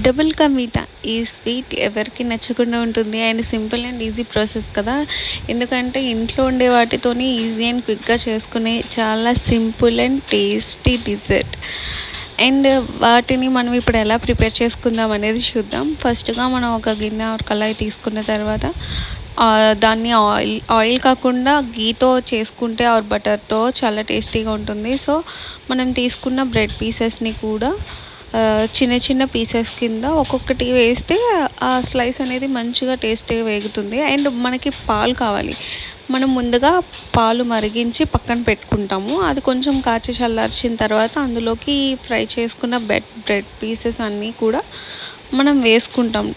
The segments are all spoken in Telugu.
డబుల్ కా మీఠా ఈ స్వీట్ ఎవరికి నచ్చకుండా ఉంటుంది and simple and easy process కదా. ఎందుకంటే ఇంట్లో ఉండే వాటితోని ఈజీ అండ్ క్విక్గా చేసుకునే చాలా simple and tasty dessert. And వాటిని మనం ఇప్పుడు ఎలా ప్రిపేర్ చేసుకుందాం అనేది చూద్దాం. ఫస్ట్గా మనం ఒక గిన్నె ఒక కళాయి తీసుకున్న తర్వాత దాన్ని ఆయిల్ కాకుండా గీతో చేసుకుంటే ఆర్ బటర్తో చాలా టేస్టీగా ఉంటుంది. సో మనం తీసుకున్న బ్రెడ్ పీసెస్ని కూడా చిన్న చిన్న పీసెస్ కింద ఒక్కొక్కటి వేస్తే ఆ స్లైస్ అనేది మంచిగా టేస్టీగా వేగుతుంది. అండ్ మనకి పాలు కావాలి. మనం ముందుగా పాలు మరిగించి పక్కన పెట్టుకుంటాము. అది కొంచెం కాచి చల్లార్చిన తర్వాత అందులోకి ఫ్రై చేసుకున్న బ్రెడ్ పీసెస్ అన్నీ కూడా మనం వేసుకుంటాం.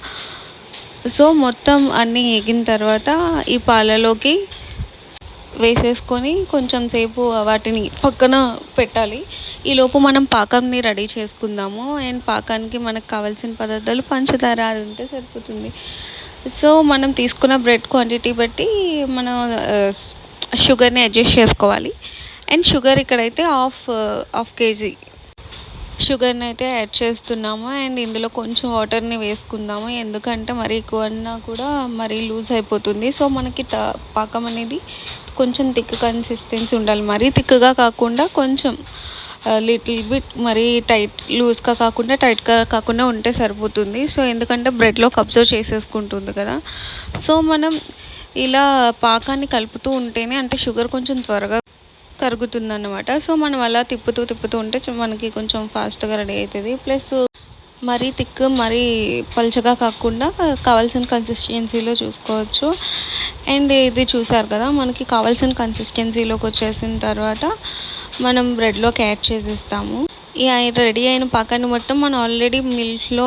సో మొత్తం అన్నీ ఎగిన తర్వాత ఈ పాలలోకి వేసేసుకొని కొంచెం సేపు వాటిని పక్కన పెట్టాలి. ఈలోపు మనం పాకంని రెడీ చేసుకుందాము. అండ్ పాకానికి మనకు కావాల్సిన పదార్థాలు పంచదార అది ఉంటే సరిపోతుంది. సో మనం తీసుకున్న బ్రెడ్ క్వాంటిటీ బట్టి మనం షుగర్ని అడ్జస్ట్ చేసుకోవాలి. అండ్ షుగర్ ఇక్కడైతే హాఫ్ కేజీ షుగర్ని అయితే యాడ్ చేస్తున్నాము. అండ్ ఇందులో కొంచెం వాటర్ని వేసుకుందాము. ఎందుకంటే మరీ ఎక్కువ అన్నా కూడా మరీ లూజ్ అయిపోతుంది. సో మనకి పాకం అనేది కొంచెం థిక్ కన్సిస్టెన్సీ ఉండాలి. మరీ థిక్గా కాకుండా కొంచెం లిటిల్ బిట్ మరీ లూజ్గా కాకుండా టైట్గా కాకుండా ఉంటే సరిపోతుంది. సో ఎందుకంటే బ్రెడ్లోకి అబ్జర్వ్ చేసేసుకుంటుంది కదా. సో మనం ఇలా పాకాన్ని కలుపుతూ ఉంటేనే అంటే షుగర్ కొంచెం త్వరగా కరుగుతుందన్నమాట. సో మనం అలా తిప్పుతూ ఉంటే మనకి కొంచెం ఫాస్ట్గా రెడీ అవుతుంది. ప్లస్ మరీ థిక్ మరీ పల్చగా కాకుండా కావాల్సిన కన్సిస్టెన్సీలో చూసుకోవచ్చు. అండ్ ఇది చూసారు కదా, మనకి కావాల్సిన కన్సిస్టెన్సీలోకి వచ్చేసిన తర్వాత మనం బ్రెడ్లోకి యాడ్ చేసేస్తాము. ఈ రెడీ అయిన పాకాన్ని మొత్తం మనం ఆల్రెడీ మిల్క్లో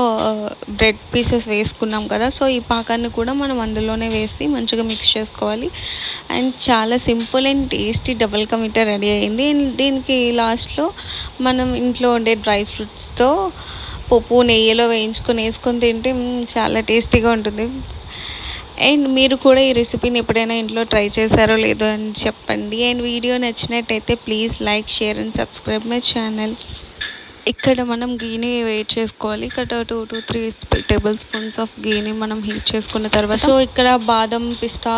బ్రెడ్ పీసెస్ వేసుకున్నాం కదా. సో ఈ పాకాన్ని కూడా మనం అందులోనే వేసి మంచిగా మిక్స్ చేసుకోవాలి. అండ్ చాలా simple and tasty double ka meetha ready అయింది. దీనికి లాస్ట్లో మనం ఇంట్లో ఉండే డ్రై ఫ్రూట్స్తో పప్పు నెయ్యిలో వేసుకొని తింటే చాలా టేస్టీగా ఉంటుంది. అండ్ మీరు కూడా ఈ రెసిపీని ఎప్పుడైనా ఇంట్లో ట్రై చేశారో లేదో అని చెప్పండి. అండ్ వీడియో నచ్చినట్టయితే please like, share and subscribe my channel. ఇక్కడ మనం గీని వేట్ చేసుకోవాలి. ఇక్కడ 2 to 3 టేబుల్ స్పూన్స్ ఆఫ్ గీని మనం హీట్ చేసుకున్న తర్వాత సో ఇక్కడ బాదం, పిస్తా,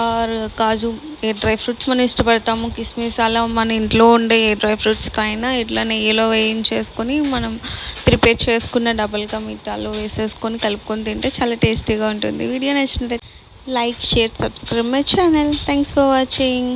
కాజు ఏ డ్రై ఫ్రూట్స్ మనం ఇష్టపడతాము, కిస్మిస్ అలా మన ఇంట్లో ఉండే ఏ డ్రై ఫ్రూట్స్తో అయినా ఇట్లా నెయ్యిలో వేయించేసుకొని మనం ప్రిపేర్ చేసుకున్న డబుల్ కా మీఠాలో వేసేసుకొని కలుపుకొని తింటే చాలా టేస్టీగా ఉంటుంది. వీడియో నచ్చినట్లయితే like, share, subscribe my channel. Thanks for watching.